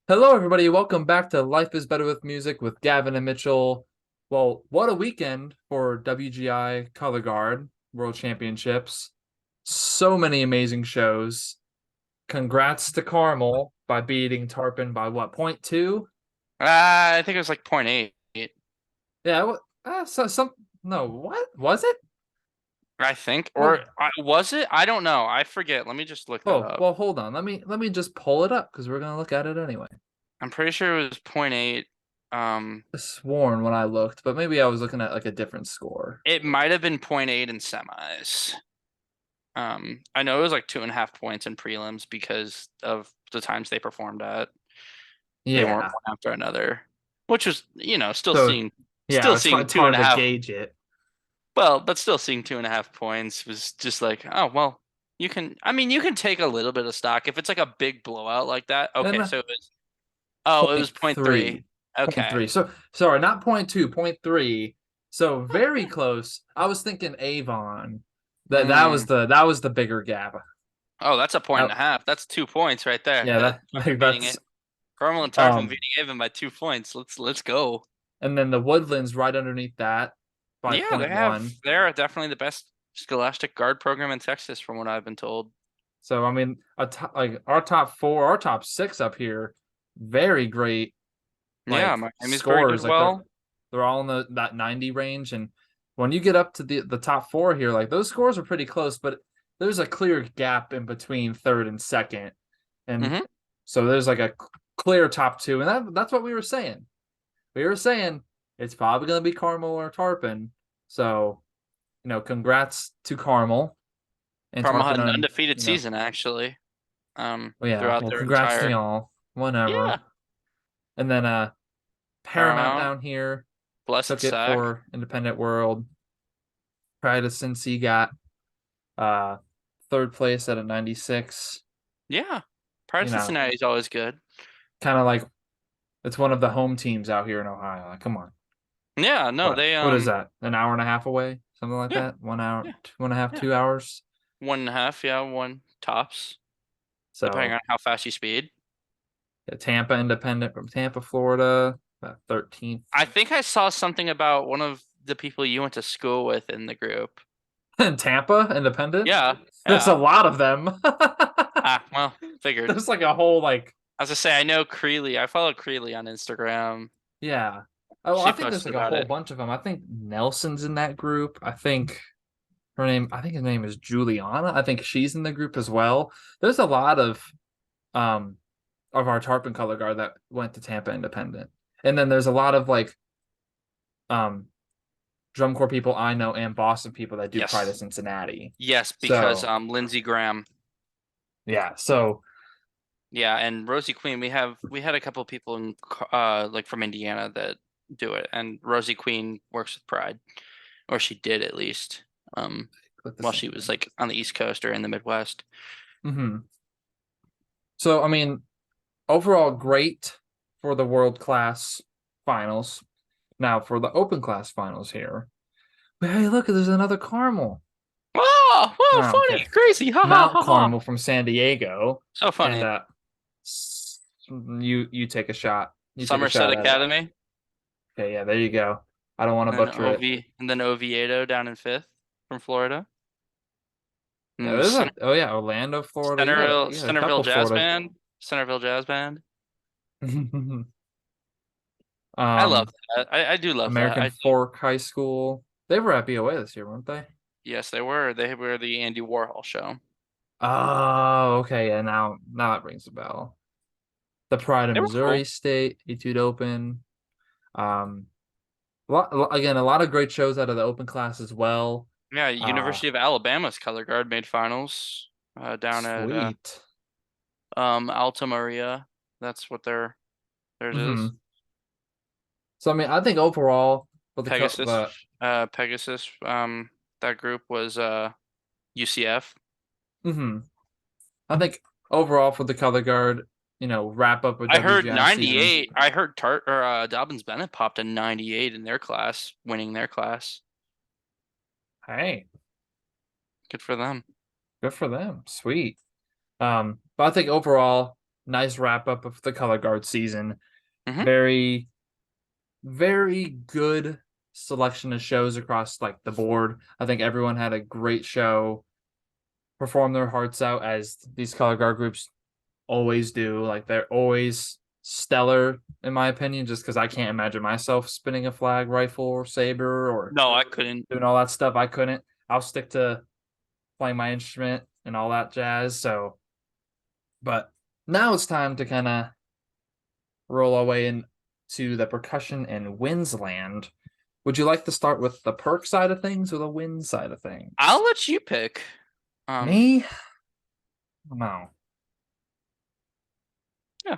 Hello, everybody. Welcome back to Life is Better with Music with Gavin and Mitchell. Well, what a weekend for WGI Color Guard World Championships. So many amazing shows. Congrats to Carmel by beating Tarpon by what, point two? I think it was like point eight. Yeah, no, what was it? I think, or Well, was it? I don't know. I forget. Let me just look that up. hold on. Let me just pull it up because we're gonna look at it anyway. I'm pretty sure it was point eight. Um, I sworn when I looked, but maybe I was looking at like a different score. it might have been point eight in semis. I know it was like 2.5 points in prelims because of the times they performed at. They weren't Yeah. one after another, which was, still So seeing, yeah, still it's seeing it's two and hard a to half. gauge it. Well, but still seeing 2.5 points was just like, oh, well, you can take a little bit of stock if it's like a big blowout like that. And Okay, so it was point point three. three, point Okay. three. So sorry, not point two, point three. So very close. I was thinking Avon. Mm. That was the bigger gap. Oh, that's a point and Uh, a half. That's 2 points right there. yeah, that Tarpon like beating that's it. Carmel and Tarpon um, beating Avon by 2 points. Let's go. and then the Woodlands right underneath that by Yeah, point one. they're definitely the best scholastic guard program in Texas from what I've been told. So I mean, like our top four, our top six up here, very great Yeah, like Miamisburg did scores. Like well. they're all in that 90 range. And when you get up to the top four here, like those scores are pretty close, but there's a clear gap in between third and second. And Hmm. so there's like a clear top two. And that's what we were saying. We were saying it's probably going to be Carmel or Tarpon. So, congrats to Carmel and Carmel had Tarpon an on, undefeated season actually. well, yeah, Throughout well, their congrats to entire y'all. Whenever. yeah. And then Paramount Paramount, down here Blessed took it Sack. for Independent World. Pride of Cincy got uh third place at a 96. Yeah. Pride You of know, Cincinnati is always good. kind of like it's one of the home teams out here in Ohio. Like, come on. Yeah, no, What is that? An hour and a half away? Something like yeah, that? 1 hour, yeah, 2.5, yeah. 2 hours. 1.5, yeah, one tops, depending So on how fast you speed. yeah, Tampa Independent from Tampa, Florida, about 13th. I think I saw something about one of the people you went to school with in the group. And Tampa Independent. Yeah, There's a yeah. lot of them. Ah, well, figured. There's like a whole like I was gonna say I know Creeley. I follow Creeley on Instagram. yeah. Oh, I She think there's posted like a about whole it. bunch of them. I think Nelson's in that group. I think his name is Juliana. I think she's in the group as well. There's a lot um of our Tarpon color guard that went to Tampa Independent. And then there's a lot of like um drum corps people I know and Boston people that do Pride of Yes, Cincinnati. yes, because So Lindsey Graham. yeah, so Yeah, and Rosie Queen. We had a couple people in like from Indiana that do it, and Rosie Queen works with Pride, or she did at least. Um, click the while same she was thing. like on the East Coast or in the Midwest. So I mean, overall great for the world class finals. Now for the open class finals here. But hey, look, there's another Carmel. Oh, whoa, Oh, okay. funny, crazy, ha ha Mount ha ha. Carmel from San Diego. So And funny. you take a shot. You take a Somerset shot at it. Academy, Okay, yeah, there you go. I don't want to and then butcher it. Oviedo down in fifth from Florida. Yeah, And oh yeah, Orlando, Florida. You got a Centerville couple Jazz Florida. Band, Centerville Jazz Band. I love um that. I do love that. American I do. Fork High School. They were at BOA this year, weren't they? Yes, they were. They were the Andy Warhol show. Oh, okay. Yeah, now it rings a bell. The Pride of They were Missouri cool. State, Etude Open. Um, again, a lot of great shows out of the open class as well. Yeah, Uh, University of Alabama's color guard made finals down at Sweet. Alta Maria. That's what theirs is. Hmm. So I mean, I think overall for Pegasus, the Pegasus. That group was UCF. hmm I think overall for the color guard, wrap up with I heard WGI season. 98. I heard Tart or Dobbins Bennett popped a 98 in their class, winning their class. Hey, Good for them. good for them. Sweet. But I think overall, Nice wrap up of the color guard season. Hmm. Very, very good selection of shows across like the board. I think everyone had a great show, performed their hearts out as these color guard groups always do. Like they're always stellar in my opinion, just because I can't imagine myself spinning a flag, rifle, or saber or No, I couldn't. doing all that stuff. I couldn't. I'll stick to playing my instrument and all that jazz. So, but now it's time to kind of roll our way into the percussion and winds land. Would you like to start with the perk side of things or the wind side of I'll things? let you pick. Me? No. Yeah,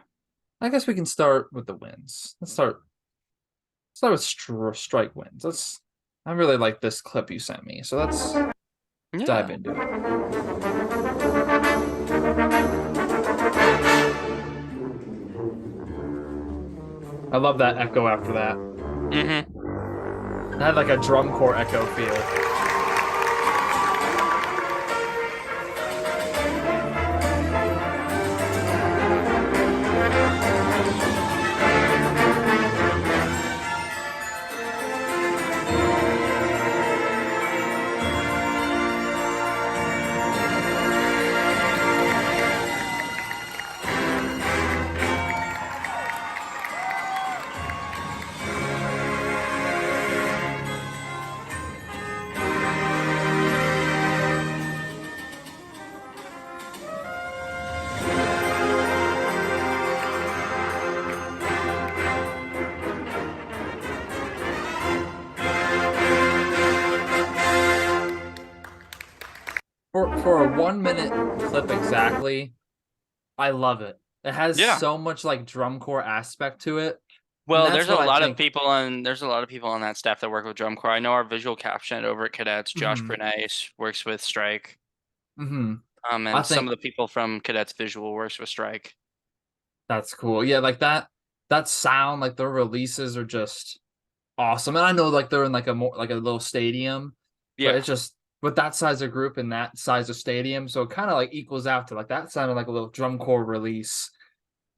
I guess we can start with the winds. Let's start with strike winds. Let's. I really like this clip you sent me, so let's dive yeah. into it. I love that echo after that. Hmm. It had like a drum corps echo feel. For a 1 minute clip exactly, I love it. It has Yeah. so much like drum corps aspect to it. And Well, that's what I think. there's a lot of people on that staff that work with drum corps. I know our visual caption over at Cadets, Josh Hmm. Bernays, works with Strike. Hmm. I And some think of the people from Cadets Visual works with Strike. that's cool. Yeah, like that sound, like their releases are just awesome. And I know like they're in like a more like a little stadium, but Yeah. it's just with that size of group and that size of stadium, so it kind of like equals out to like that sounded like a little drum corps release.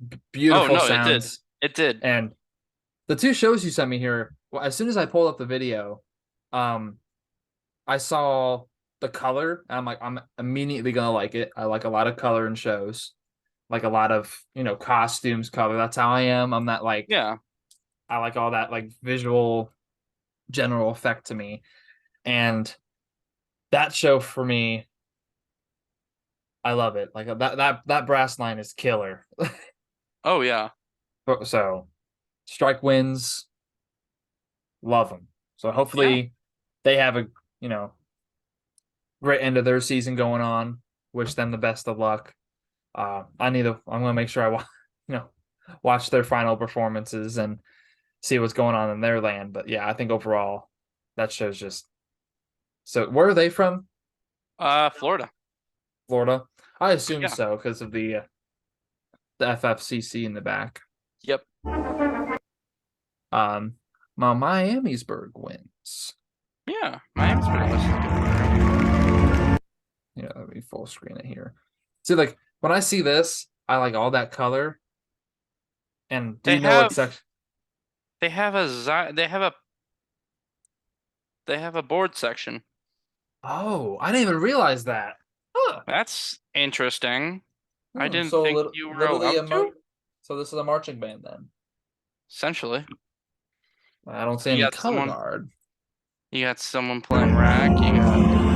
Oh Beautiful no, it did. sounds. It did. And the two shows you sent me here, well, as soon as I pulled up the video, um, I saw the color. And I'm like, I'm immediately gonna like it. I like a lot of color in shows, like a lot of costumes, color. That's how I am. I'm not like Yeah. I like all that like visual general effect to me. And that show for me, I love it. Like that brass line is killer. Oh yeah. So strike wins, love them. So Yeah. hopefully they have a you know great end of their season going on. Wish them the best of luck. I'm gonna make sure I you know watch their final performances and see what's going on in their land. But yeah, I think overall that show's just so. Where are they from? Florida. Florida. I assume Yeah. so because of the FFCC in the back. Yep. Um, Miamisburg wins. Yeah. Miami's pretty much a good. Let me full screen it here. See, like when I see this, I like all that color. And do They you know what have section? they have a they have a board section. Oh, I didn't even realize that. Huh. That's interesting. I didn't So think you were literally allowed to. so this is a marching band then. Essentially. I don't see You any got color someone guard. you got someone playing rack, you got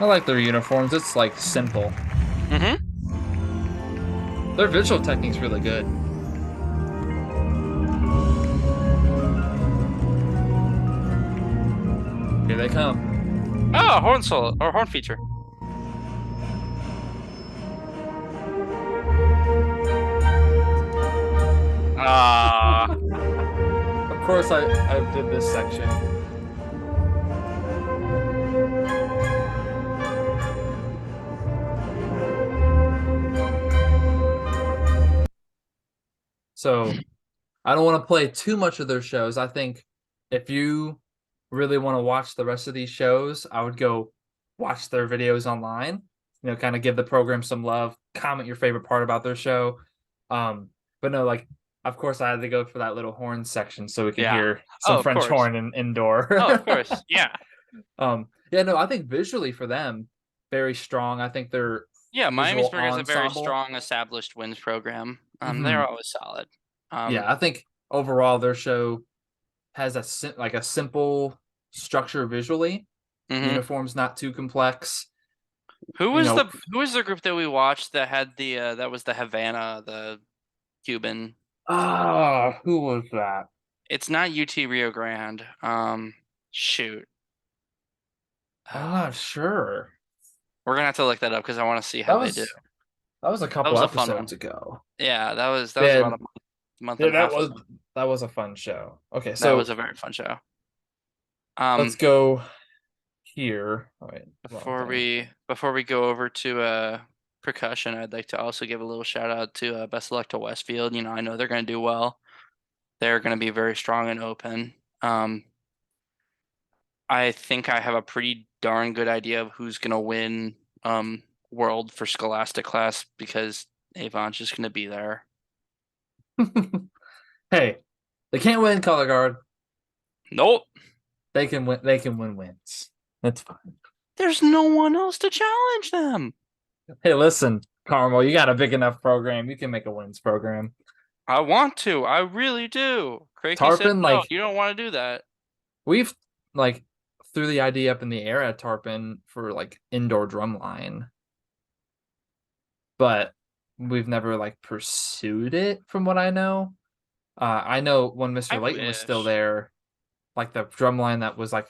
I like their uniforms. It's like simple. Mm-hmm. Their visual technique's really good. Here they come. Oh, horn solo or horn feature. course, I did this section. So I don't want to play too much of their shows. I think if you really want to watch the rest of these shows, I would go watch their videos online. Kind of give the program some love, comment your favorite part about their show. But no, like, of course, I had to go for that little horn section so we can Yeah. hear some Oh, of French course. horn indoor. Oh, of course. Yeah. Yeah, no, I think visually for them, very strong. I think their Yeah, visual Miamisburg has a very ensemble. strong established winds program. They're Hmm. always solid. Yeah, I think overall their show has like a simple structure visually. Mhm. Uniforms not too complex. Who You was know, the group that we watched that had the that was the Havana, the Cuban. who was that? It's not UT Rio Grande. Shoot. I'm Ah, not sure. we're gonna have to look that up because I want to see That how they do. was that was a That couple was a fun one. episodes ago. Yeah, that was Yeah, about a month yeah, and a half ago. that was a fun show. Okay, That was so a very fun show. let's Um, go here. Oh, wait, wrong before thing. we go over to percussion, I'd like to also give a little shout out to best of luck to Westfield. I know they're gonna do well. They're gonna be very strong and open. I think I have a pretty darn good idea of who's gonna win World for Scholastic class because Avon's just gonna be there. Hey, they can't win color guard. Nope. They can win. They can win wins. That's fine. There's no one else to challenge them. Hey, listen, Carmel, you got a big enough program. You can make a wins program. I want to. I really do. Crakey said Tarpon, no, like you don't want to do that. we've like threw the idea up in the air at Tarpon for like indoor drum line, but we've never like pursued it from what I know. I know when I Mr. Layton was still wish. there, like the drum line that was like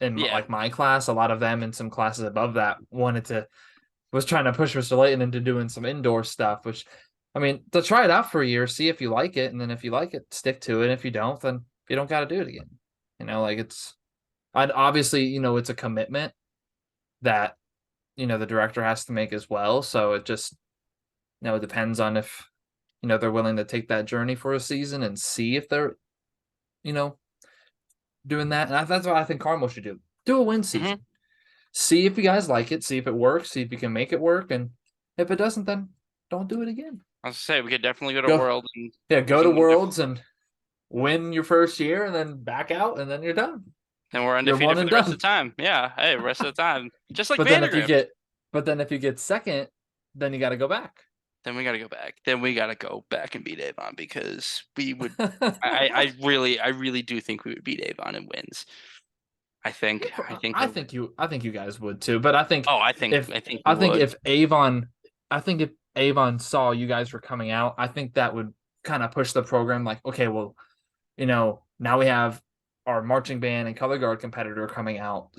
in Yeah. like my class, a lot of them and some classes above that was trying to push Mr. Layton into doing some indoor stuff, which I mean, to try it out for a year, see if you like it, and then if you like it, stick to it. If you don't, then you don't got to do it again. Like I'd obviously, it's a commitment that, the director has to make as well. So it just, it depends on if, they're willing to take that journey for a season and see if they're, you know, doing that. And that's what I think Carmel should do. Do a win hmm season. See if you guys like it, see if it works, see if you can make it work. And if it doesn't, then don't do it again. I was say we could definitely go to Go, World and yeah, we go to can Worlds and win your first year and then back out and then you're done. then we're You're undefeated one for and the rest of done. the time. Yeah. Hey, rest of the time. Just like But then if you Vandergrift. get but then if you get second, then you gotta go back. Then we gotta go back. Then we gotta go back and beat Avon because we would I really do think we would beat Avon in wins. I think that I think you guys would too. But I think oh if I think we I think would. if Avon I think if Avon saw you guys were coming out, I think that would kind of push the program like, okay, well, now we have our marching band and color guard competitor coming out,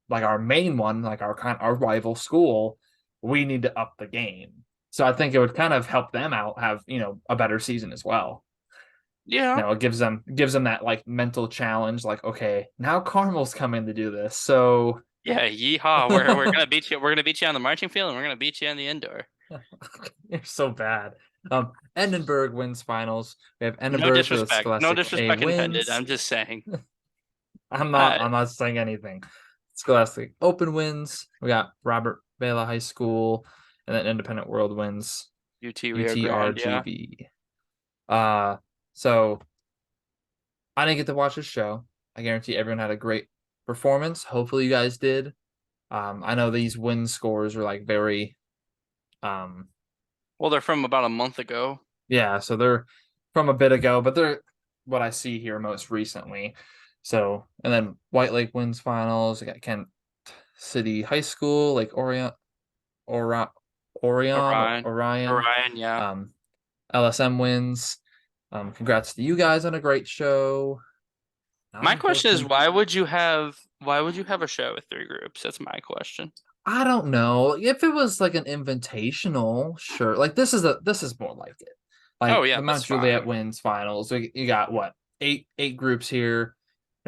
like our main one, like our rival school. We need to up the game. So I think it would kind of help them out, have a better season as well. Yeah. It gives them that like mental challenge, like okay, now Carmel's coming to do this, so Yeah, yeehaw. We're gonna beat you. We're gonna beat you on the marching field and we're gonna beat you on the indoor. you're so bad. Edinburgh wins finals. We have No Edinburgh for the disrespect. No Scholastic A disrespect intended. wins. I'm just saying. I'm not. Uh, I'm not saying anything. Scholastic Open wins. We got Robert Vela High School, and then Independent World wins. UT Rio Grande, yeah. UTRGV. So I didn't get to watch this show. I guarantee everyone had a great performance. Hopefully, you guys did. I know these win scores are like very, um, Well, they're from about a month ago. yeah. So they're from a bit ago, but they're what I see here most recently. So, and then White Lake wins finals. We got Kent City High School, like Orion, Orion. Orion. Orion, yeah. Um, LSM wins. Congrats to you guys on a great show. Not My question is unfortunately, why would you have a show with three groups? That's my question. I don't know if it was like an invitational. Sure, like this is more like it. Oh Like yeah, the that's Mount Juliet fine. wins finals. You got what eight groups here.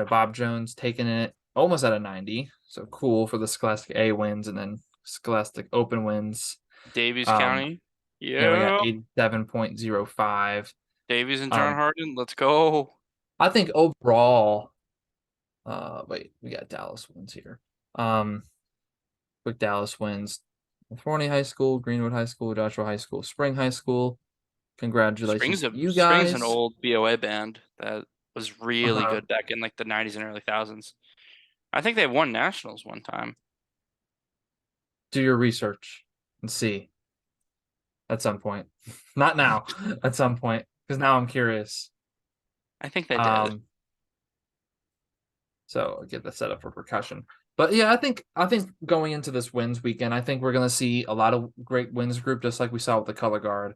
Bob Jones taking it almost at a 90. So cool for the Scholastic A wins and then Scholastic Open wins. Davies Um, County. we got Yeah. 87.05. Davies and John Um, Harden. Let's go. I think overall, wait, we got Dallas wins here. Quick Dallas wins. California High School, Greenwood High School, Joshua High School, Spring High School. Congratulations to you Spring's an guys. old BOA band that was really Uh-huh. good back in like the 90s and early thousands. I think they won nationals one time. Do your research and see at some point. Not now, at some point, because now I'm curious. I think they did. Um, so I'll get the setup for percussion. But yeah, I think going into this wins weekend, I think we're gonna see a lot of great wins group, just like we saw with the color guard.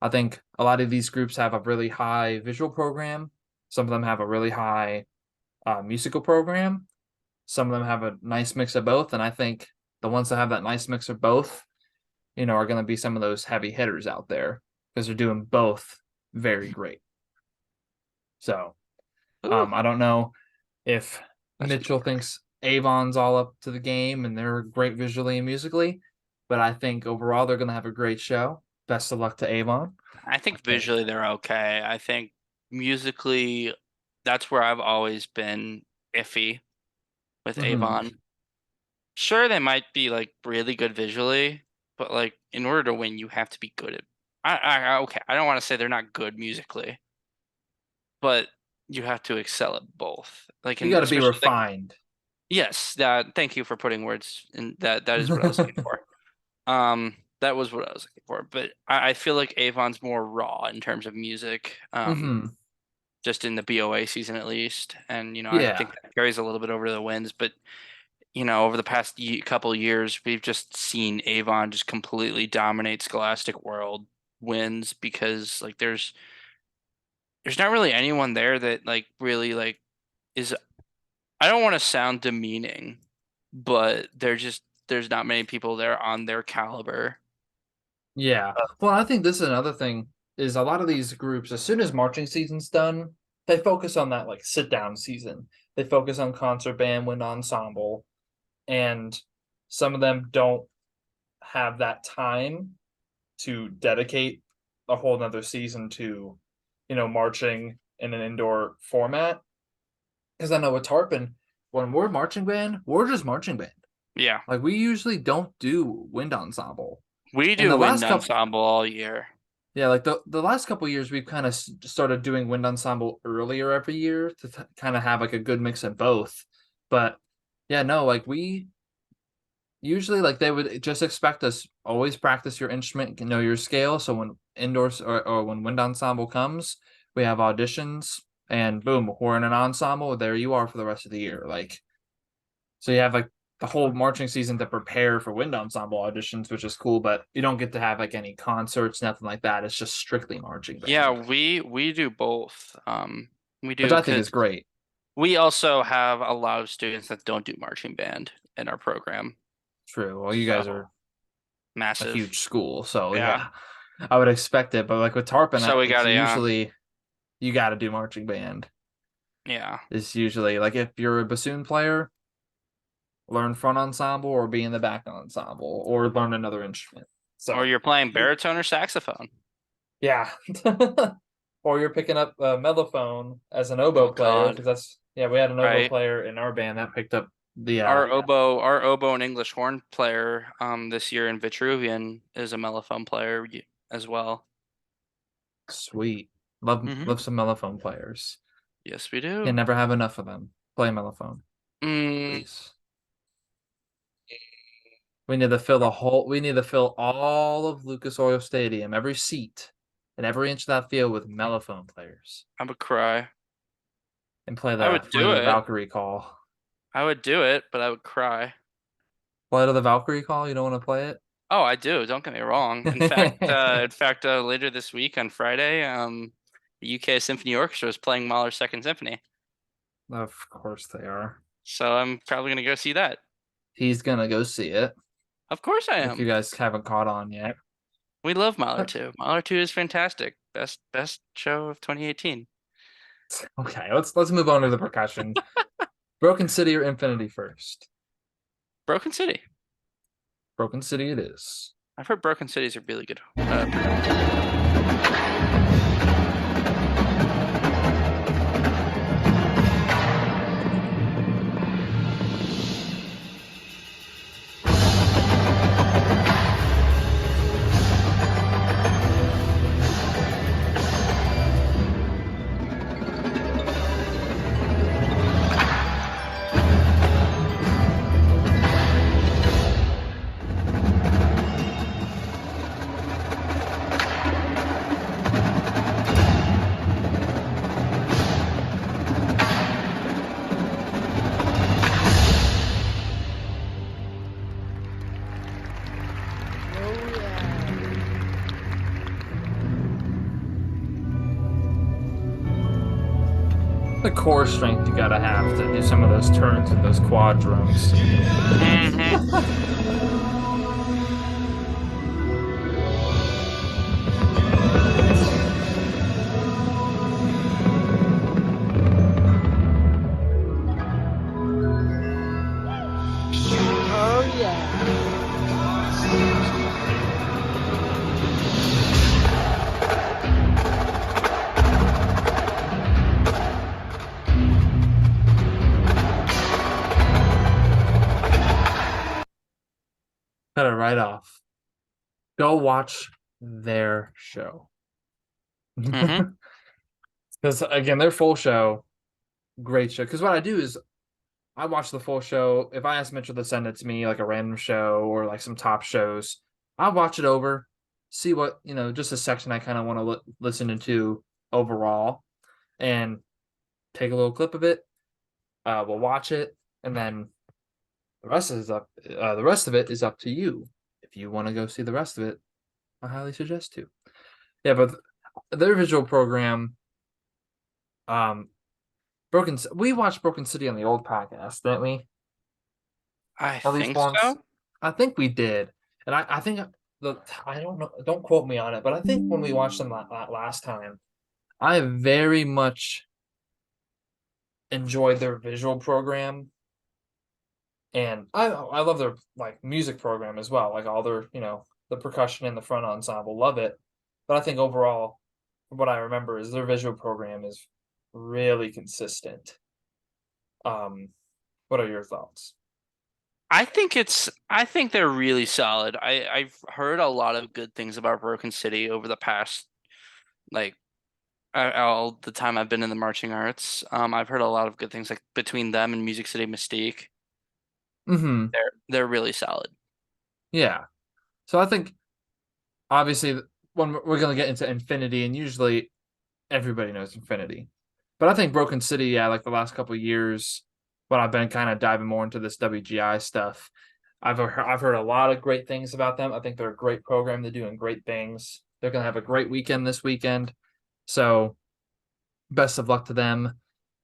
I think a lot of these groups have a really high visual program. Some of them have a really high musical program. Some of them have a nice mix of both, and I think the ones that have that nice mix of both, are going to be some of those heavy hitters out there because they're doing both very great. So, Ooh, I don't know if that's a Mitchell dork. thinks Avon's all up to the game and they're great visually and musically, but I think overall they're going to have a great show. Best of luck to Avon. I I think think. visually they're okay. I think musically, that's where I've always been iffy with Hmm. Avon. Sure, they might be like really good visually, but like in order to win, you have to be good at. Okay, I don't want to say they're not good musically, but you have to excel at both. Like, You and got to be especially like refined. yes, that. Thank you for putting words in that. That is what I was looking for. That was what I was looking for. But I feel like Avon's more raw in terms of music. Hmm. Just in the BOA season at least, and I Yeah. think that carries a little bit over to the wins. But over the past couple years, we've just seen Avon just completely dominate Scholastic World wins because like there's not really anyone there that like really like is I don't want to sound demeaning, but there's not many people there on their caliber. Yeah. Well, I think this is another thing is a lot of these groups, as soon as marching season's done, they focus on that like sit down season. They focus on concert band, wind ensemble, and some of them don't have that time to dedicate a whole nother season to, marching in an indoor format. Because I know with Tarpon, when we're marching band, we're just marching band. Yeah, Like we usually don't do wind ensemble. we And do the wind last couple ensemble all year. Yeah, like the last couple years, we've kind of started doing wind ensemble earlier every year to kind of have like a good mix of both. But yeah, no, like we usually like they would just expect us always practice your instrument, know your scale. So when indoors or when wind ensemble comes, we have auditions and boom, we're in an ensemble. There you are for the rest of the year. Like so, you have like the whole marching season to prepare for wind ensemble auditions, which is cool. But you don't get to have like any concerts, nothing like that. It's just strictly marching Yeah, band, we do both. We which do I think because is great. we also have a lot of students that don't do marching band in our program. True. Well, you guys So are a massive. huge school, so Yeah. yeah, I would expect it. But like with Tarpon, So we it's got a usually you got to do marching band. yeah. It's usually like if you're a bassoon player, learn front ensemble or be in the back ensemble or learn another instrument. Or So you're playing baritone or saxophone. yeah, or you're picking up a mellophone as an Oh oboe player God. because we had an oboe Right. player in our band that picked up the Our oboe and English horn player this year in Vitruvian is a mellophone player as well. sweet. Love Hmm. some mellophone players. Yes, we do. Can never have enough of them. Play mellophone, Mm, please. We need to fill all of Lucas Oil Stadium, every seat and every inch of that field with mellophone players. I would cry. And play I the would Flight do of the it. Valkyrie call. I would do it, but I would cry. Flight of the Valkyrie call, you don't want to play Oh, I do. Don't get me wrong. it? Later this week on Friday, the UK Symphony Orchestra is playing Mahler's Second Symphony. Of course they are. So I'm probably gonna go see that. He's gonna go see it. Of course I If you am. guys haven't caught on yet. We love Mahler too. Mahler 2 is fantastic. Best show of 2018. Okay, let's move on to the percussion. Broken City or Infinity first? Broken City. Broken City it is. I've heard Broken City's a really good percussion. The core strength you gotta have to do some of those turns with those quad drums. Hmm. Oh yeah. Cut it right off. Go watch their show. Hmm. Because again, their full show, great show. Because what I do is I watch the full show. If I ask Mitchell to send it to me, like a random show or like some top shows, I'll watch it over, see what, just a section I kind of want to listen to overall, and take a little clip of it. We'll watch it, and then the rest of it is up to you. If you want to go see the rest of it, I highly suggest to. Yeah, but their visual program, um, we watched Broken City on the old podcast, didn't we? I At least think once. so. I think we did. And I think I don't know, don't quote me on it, but I think when we watched them last time, I very much enjoyed their visual program, and I love their like music program as well, like all their, the percussion and the front ensemble, love it. But I think overall, from what I remember, is their visual program is really consistent. Um, what are your thoughts? I think they're really solid. I've heard a lot of good things about Broken City over the past like all the time I've been in the marching arts. I've heard a lot of good things like between them and Music City Mystique. Mm-hmm. They're really solid. Yeah. So I think obviously when we're going to get into Infinity, and usually everybody knows Infinity, but I think Broken City, yeah, like the last couple of years, when I've been kind of diving more into this WGI stuff, I've heard a lot of great things about them. I think they're a great program. They're doing great things. They're going to have a great weekend this weekend. So best of luck to them.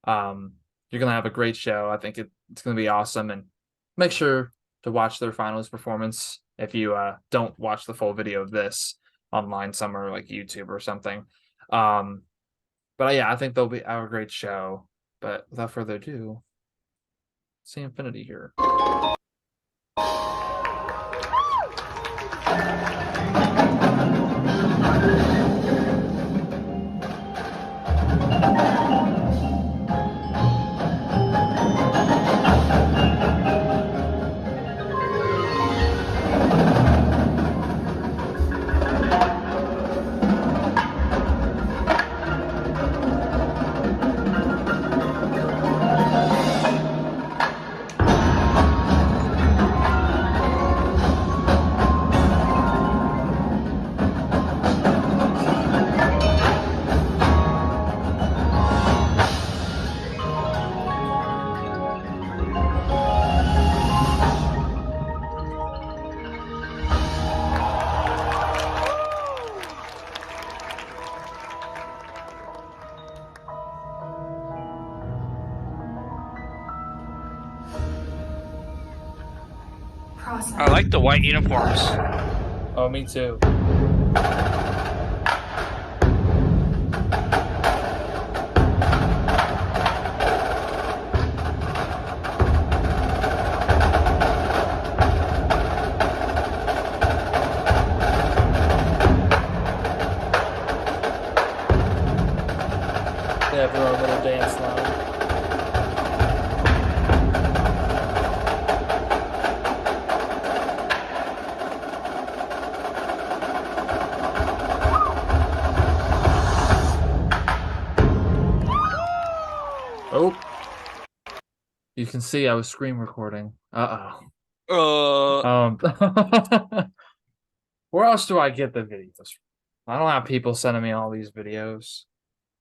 Um, you're going to have a great show. I think it's going to be awesome. And make sure to watch their finals performance if you don't watch the full video of this online somewhere like YouTube or something. Um, but yeah, I think they'll have a great show. But without further ado, see Infinity here. I like the white uniforms. Oh, me too. have their own little dance line. Oh, you can see I was screen recording. Uh, Where else do I get the videos? I don't have people sending me all these videos.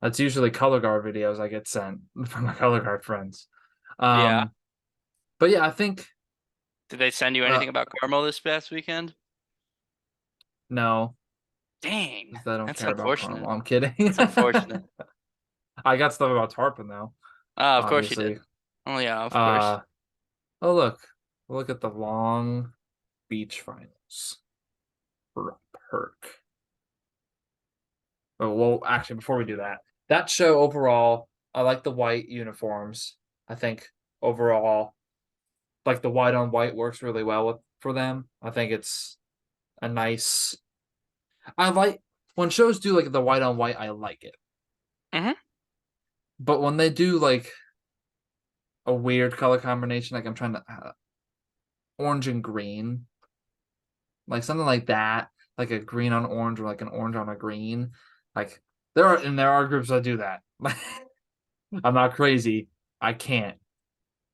That's usually color guard videos I get sent from my color guard friends. yeah. But yeah, I think Did they send you anything about Carmel this past weekend? no, Dang, because I don't that's care about unfortunate. Carmel. I'm kidding. That's unfortunate. I got stuff about Tarpon though, Of course you obviously. did. Oh yeah, of course. Uh oh look at the Long Beach finals for Perk. Oh, well, actually, before we do that, that show overall, I like the white uniforms. I think overall, like the white on white works really well for them. I think it's a nice. I like when shows do like the white on white. I like it, Mm-hmm. but when they do like a weird color combination, like I'm trying to orange and green, like something like that, like a green on orange or like an orange on a green, like there are groups that do that. I'm not crazy. I can't.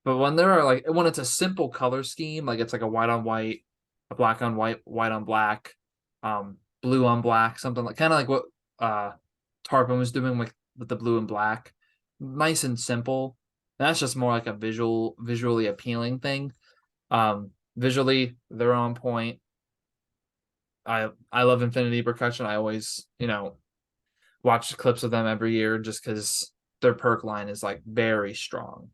But when there are like when it's a simple color scheme, like it's like a white on white, a black on white, white on black, blue on black, something like kind of like what Tarpon was doing with the blue and black. Nice and simple. That's just more like a visually appealing thing. Visually, they're on point. I love Infinity Percussion. I always, watch clips of them every year just because their perk line is like very strong.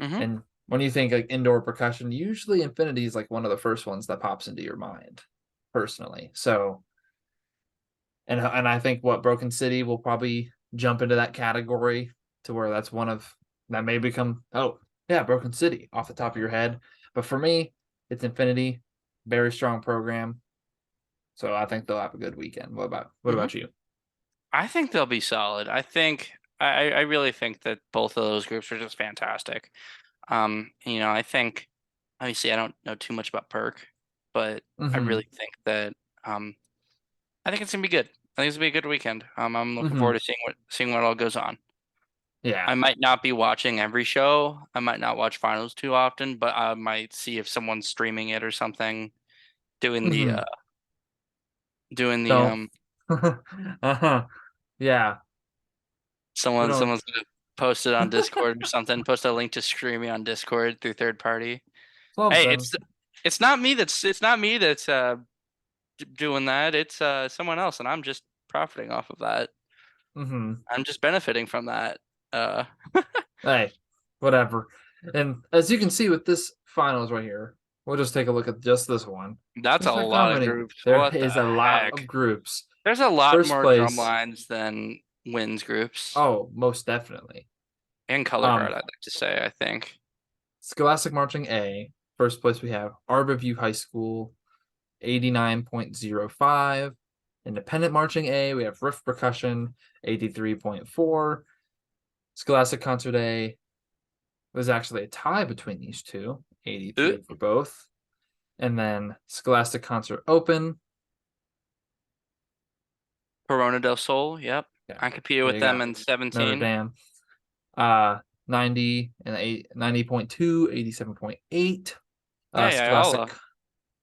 Mm-hmm. And when you think like indoor percussion, usually Infinity is like one of the first ones that pops into your mind, personally. So, and I think what Broken City will probably jump into that category to where that's one of that may become Broken City off the top of your head. But for me, it's Infinity, very strong program. So I think they'll have a good weekend. What Mm-hmm. about you? I think they'll be solid. I really think that both of those groups are just fantastic. I think obviously I don't know too much about Perk, but I Mm-hmm. really think that I think it's gonna be good. I think it's gonna be a good weekend. I'm looking Mm-hmm. forward to seeing what all goes on. Yeah. I might not be watching every show. I might not watch finals too often, but I might see if someone's streaming it or something, doing the Mm-hmm. uh doing the Don't. Uh-huh. Yeah. We don't. someone's gonna post it on Discord or something, post a link to streaming on Discord through third party. Hey, Something. it's not me that's doing that. It's someone else, and I'm just profiting off of that. Mm-hmm. I'm just benefiting from that. Uh, Hey, whatever. And as you can see with this finals right here, we'll just take a look at just this one. that's a Just like how lot of many groups. there What the is a lot heck? of groups. There's a lot First more drum place, lines than wins groups oh, most definitely. and color Um, guard. I'd like to say. I think. Scholastic Marching A. First place we have Arbor View High School, 89.05. Independent Marching A, we have Riff Percussion, 83.4. Scholastic Concert A was actually a tie between these two, 83 for both. And then Scholastic Concert Open. Corona del Sol. Yep, Yeah, I competed there with you them go. in Notre 17. Dame. 90 and 90.2, 87.8. Hey, Scholastic Ayala.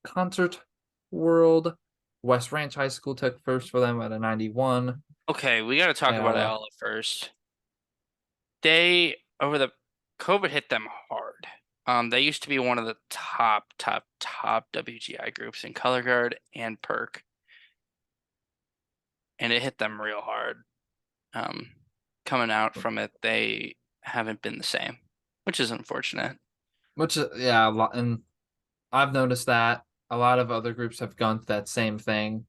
Concert World. West Ranch High School took first for them at a 91. Okay, we got to talk about Ayala. Ayala first. They over the COVID hit them hard. They used to be one of the top WGI groups in color guard and perk, and it hit them real hard. Coming out from it, they haven't been the same, which is unfortunate. Which, yeah, a lot, and I've noticed that a lot of other groups have gone through that same thing.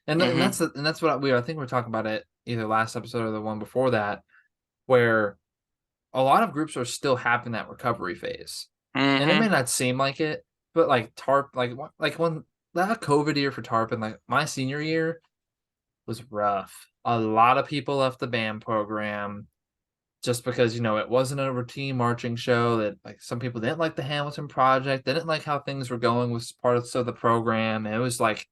And Mm-hmm. that's what I think we are talking about it either last episode or the one before that, where a lot of groups are still having that recovery phase. And it may Mm-hmm. not seem like it, but like Tarp, like when that COVID year for Tarp and like my senior year was rough. A lot of people left the band program. just because it wasn't a routine marching show. That like some people didn't like the Hamilton project, they didn't like how things were going with parts of the program, and it was like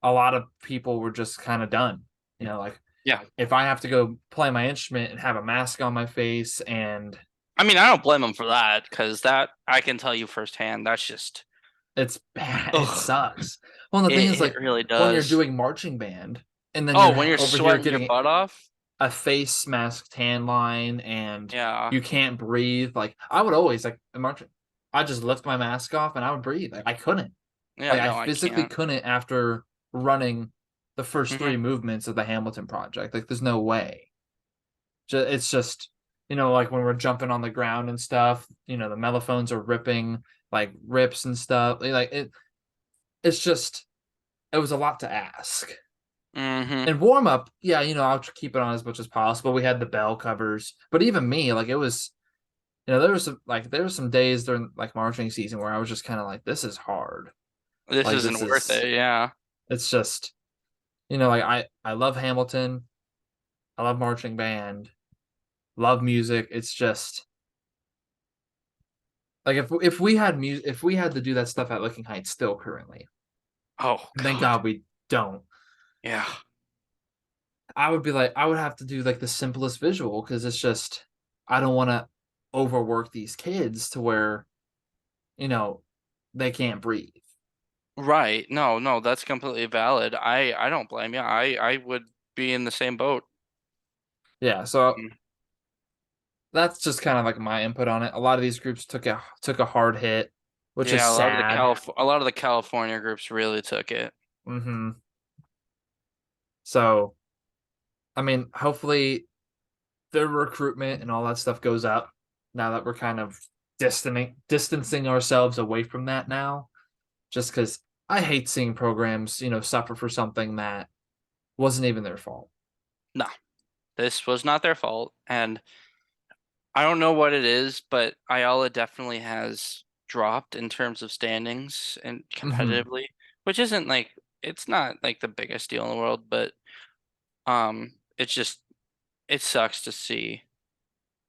a lot of people were just kind of done. Like Yeah. if I have to go play my instrument and have a mask on my face, and I mean, I don't blame them for that because that I can tell you firsthand. That's just, it's bad, it ugh, sucks. Well, the thing is, it like really when you're does. doing marching band, and then Oh, you're when you're over here sweating your getting butt off. a face mask tan line, and Yeah. you can't breathe. Like I would always like marching, I just lift my mask off and I would breathe. Like I couldn't. Yeah. Like I No, I physically can't. couldn't after running the first Hmm. three movements of the Hamilton project. Like there's no way. It's just like when we're jumping on the ground and stuff. The mellophones are ripping like rips and stuff. Like it's just it was a lot to ask. Hmm. And warm up, yeah, I'll keep it on as much as possible. We had the bell covers, but even me, like it was, there was some days during like marching season where I was just kind of like, this is hard. This Like isn't worth it. Yeah. it's just, like I love Hamilton, I love marching band, love music. It's just like if we had music, if we had to do that stuff at Licking Heights still currently, Oh and thank God. God we don't. Yeah. I would be like, I would have to do like the simplest visual because it's just I don't want to overwork these kids to where you know they can't breathe. Right. No, no, that's completely valid. I don't blame you. I would be in the same boat. Yeah, so Mm. that's just kind of like my input on it. A lot of these groups took a hard hit, which is Yeah, sad. A lot of the California groups really took it. So I mean, hopefully their recruitment and all that stuff goes up now that we're kind of distancing ourselves away from that now. Just because I hate seeing programs, suffer for something that wasn't even their fault. No, this was not their fault, and I don't know what it is, but Ayala definitely has dropped in terms of standings and Hmm. competitively, which isn't like it's not like the biggest deal in the world, but it's just it sucks to see.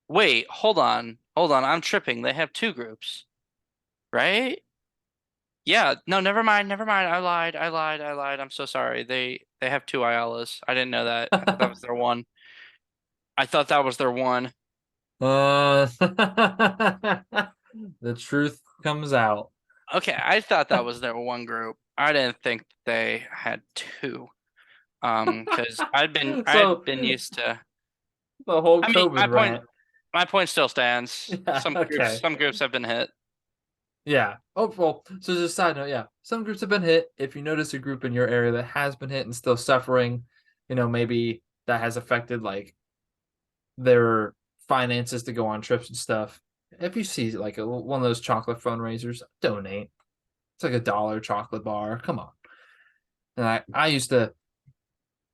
Wait, hold on, I'm tripping. They have two groups, right? Yeah, no, never mind, never mind. I lied. I'm so sorry. They have two Ayalas. I didn't know that. I thought that was their one. I thought that was their one. The truth comes out. Okay, I thought that was their one group. I didn't think they had two. Because I'd So been used to. the whole I mean, COVID rant. my point still stands. Yeah. Okay. Some groups have been hit. Yeah. Oh well. So just a side note. Yeah. Some groups have been hit. If you notice a group in your area that has been hit and still suffering, maybe that has affected like their finances to go on trips and stuff. If you see like one of those chocolate fundraisers, donate. It's like $1 chocolate bar. Come on. And I used to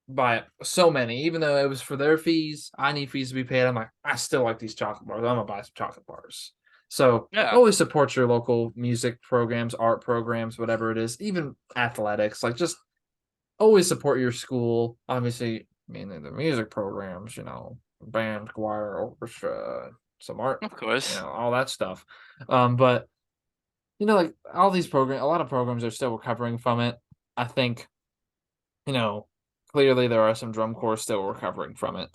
buy so many, even though it was for their fees. I need fees to be paid. I'm like, I still like these chocolate bars. I'm gonna buy some chocolate bars. So Yeah, always support your local music programs, art programs, whatever it is, even athletics. Like just always support your school. Obviously, I mean the music programs, band, choir, orchestra, some art, of course. all that stuff. But like all these programs, a lot of programs are still recovering from it. I think you know, clearly there are some drum corps still recovering from it.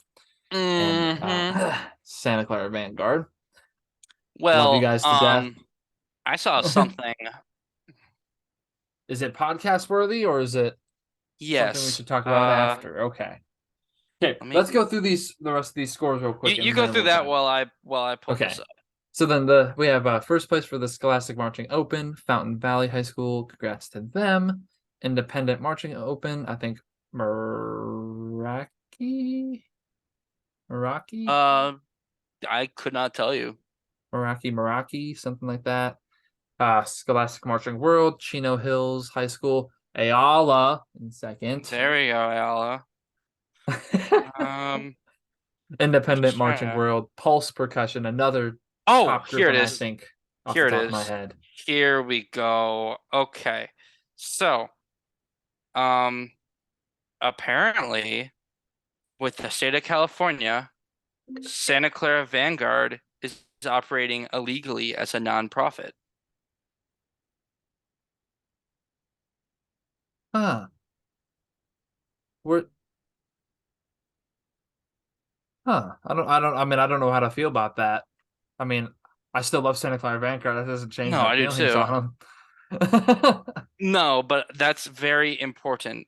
And Hmm. Santa Clara Vanguard, love you Well, guys to death. I saw something. Is it podcast worthy or is it something we Yes. should talk about after? Okay. Okay, Let me. let's go through the rest of these scores real quick You and go then through we're that done. while I pull this Okay. up. So then we have first place for the Scholastic Marching Open, Fountain Valley High School. Congrats to them. Independent Marching Open, I think Meraki, Meraki, Uh, I could not tell you. Meraki, something like that. Scholastic Marching World, Chino Hills High School, Ayala in second. There we go, Ayala. Um, Independent just Marching trying to. World, Pulse Percussion, another Oh, top group here it one, I is. think, off the Here it top of my is. head. Here we go. Okay. So, um, apparently, with the state of California, Santa Clara Vanguard is operating illegally as a nonprofit. Huh. We're huh. I don't know how to feel about that. I mean, I still love Santa Clara Vanguard. That doesn't change No, my I do feelings too. on them. No, but that's very important.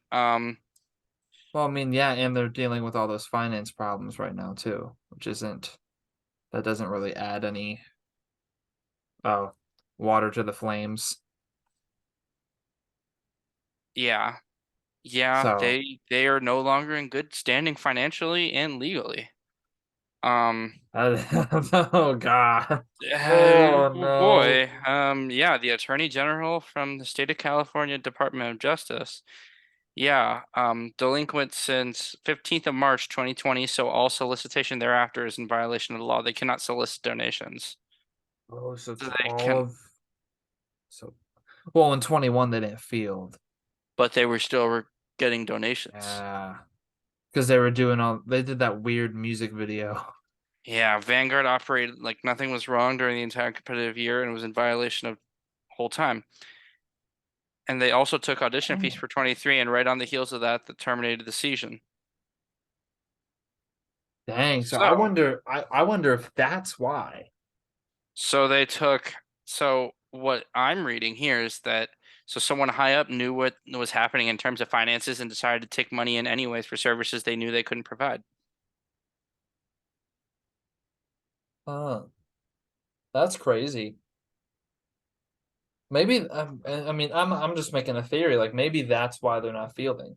Well, I mean, yeah, and they're dealing with all those finance problems right now too, that doesn't really add any uh water to the flames. Yeah. Yeah, So, they are no longer in good standing financially and legally. Um, oh God. Oh oh no. boy. Yeah, the Attorney General from the state of California Department of Justice. Yeah, delinquent since 15th of March 2020, so all solicitation thereafter is in violation of the law. They cannot solicit donations. Oh, so So they can, so well in 21 they didn't field. but they were still getting donations. Yeah. Because they did that weird music video. Yeah, Vanguard operated like nothing was wrong during the entire competitive year and was in violation of whole time. And they also took audition fees Dang. for 23, and right on the heels of that, that terminated the season. Dang. So So, I wonder if that's why. so they took, so what I'm reading here is that so someone high up knew what was happening in terms of finances and decided to take money in anyways for services they knew they couldn't provide. Huh. That's crazy. Maybe I mean I'm just making a theory. Like maybe that's why they're not fielding.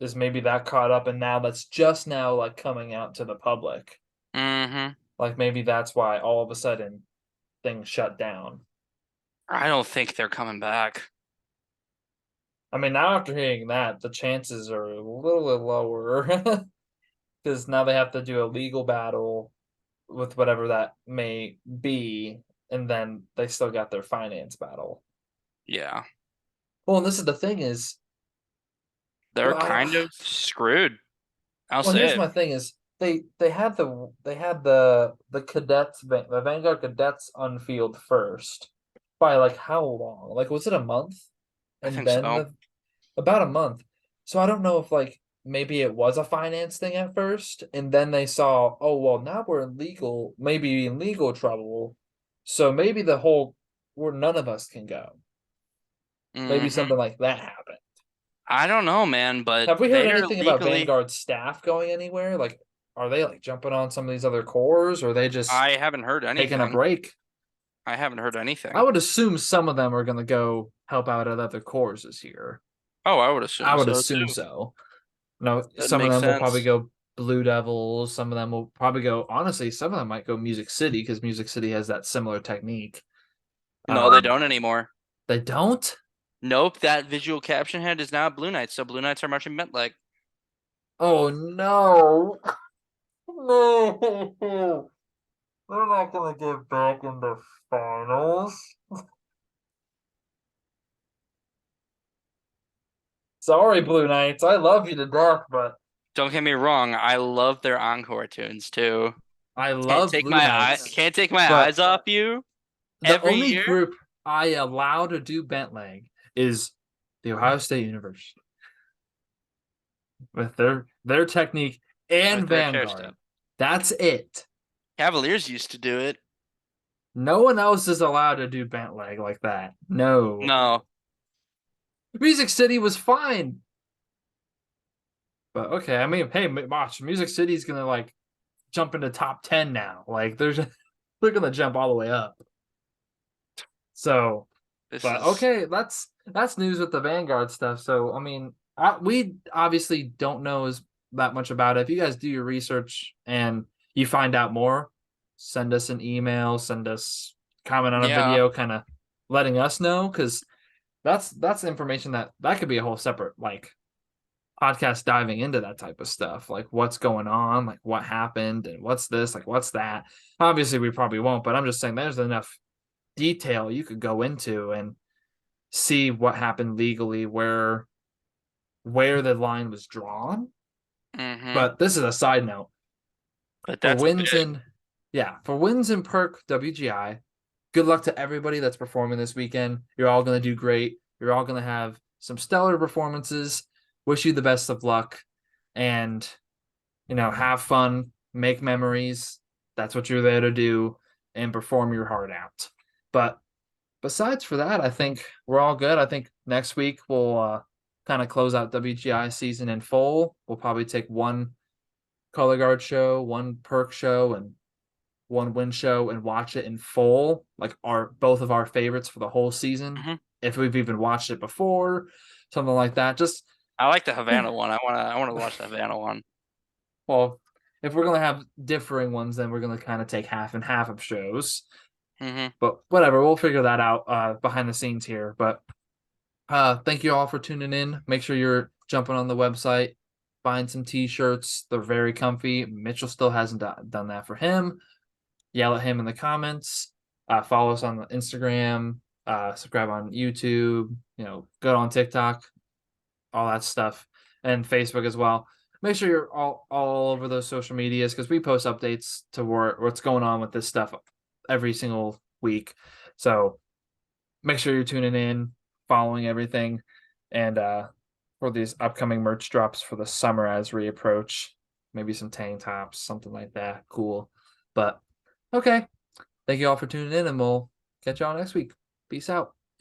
Is maybe that caught up and now that's just now like coming out to the public. Mm-hmm. Like maybe that's why all of a sudden things shut down. I don't think they're coming back. I mean, now after hearing that, the chances are a little bit lower because now they have to do a legal battle with whatever that may be, and then they still got their finance battle. Yeah, Well, and this is the thing is, they're well, kind of screwed. I'll well, say here's it. my thing is they had the cadets the Vanguard cadets unfield first by like how long? Like was it a month? I And think then so. the about a month. So I don't know if like maybe it was a finance thing at first, and then they saw, oh well, now we're in maybe in legal trouble. So maybe the whole where none of us can go. Maybe Hmm. something like that happened. I don't know, man, but Have we heard they are anything about legally. Vanguard staff going anywhere? Like, are they like jumping on some of these other cores, or are they just I haven't heard taking a anything. break? I haven't heard I anything. would assume some of them are going to go help out at other cores this year. Oh, I would I assume would so assume too. so. No, That some of makes them will probably sense. go Blue Devils. Some of them will probably go. Honestly, some of them might go Music City because Music City has that similar technique. No, they Um, don't anymore. they don't. Nope, that visual caption head is now Blue Knights, so Blue Knights are marching bent leg. Oh no, no! They're not gonna get back in the finals. Sorry, Blue Knights. I love you to death, but Don't get me wrong, I love their encore tunes too. I love Blue Knights. Can't take my But eyes off you the every only year. group I allow to do bent leg is the Ohio State University with their technique and With their chair step. Vanguard. That's it. Cavaliers used to do it. No one else is allowed to do bent leg like that. No. No, Music City was fine. But okay, I mean, hey, watch, Music City's gonna like jump into top 10 now. Like they're gonna jump all the way up. So, this but is okay, that's news with the Vanguard stuff. So I mean, we obviously don't know that much about it. If you guys do your research and you find out more, send us an email, send us comment on a yeah. video, kind of letting us know because that's information that could be a whole separate like podcast diving into that type of stuff, like what's going on, like what happened, and what's this, like what's that. Obviously, we probably won't, but I'm just saying there's enough detail you could go into and see what happened legally, where the line was drawn. Mm-hmm. But this is a side note. But For that's wins big. in for wins in Perk WGI. Good luck to everybody that's performing this weekend. You're all gonna do great. You're all gonna have some stellar performances. Wish you the best of luck, and have fun, make memories. That's what you're there to do, and perform your heart out. But besides for that, I think we're all good. I think next week we'll kind of close out WGI season in full. We'll probably take one color guard show, one perk show, and one win show and watch it in full, like our both of our favorites for the whole season. Hmm. If we've even watched it before, something like that. Just I like the Havana one. I wanna watch the Havana one. well, if we're gonna have differing ones, then we're gonna kind of take half and half of shows. Hmm. But whatever, we'll figure that out behind the scenes here. But thank you all for tuning in. Make sure you're jumping on the website, buying some t-shirts. They're very comfy. Mitchell still hasn't done that for him. Yell at him in the comments. Follow us on Instagram. Subscribe on YouTube. Go on TikTok, all that stuff, and Facebook as well. Make sure you're all over those social medias because we post updates to what's going on with this stuff every single week. So make sure you're tuning in, following everything, and for these upcoming merch drops for the summer as we approach, maybe some tank tops, something like that. Cool. But okay. Thank you all for tuning in, and we'll catch y'all next week. Peace out.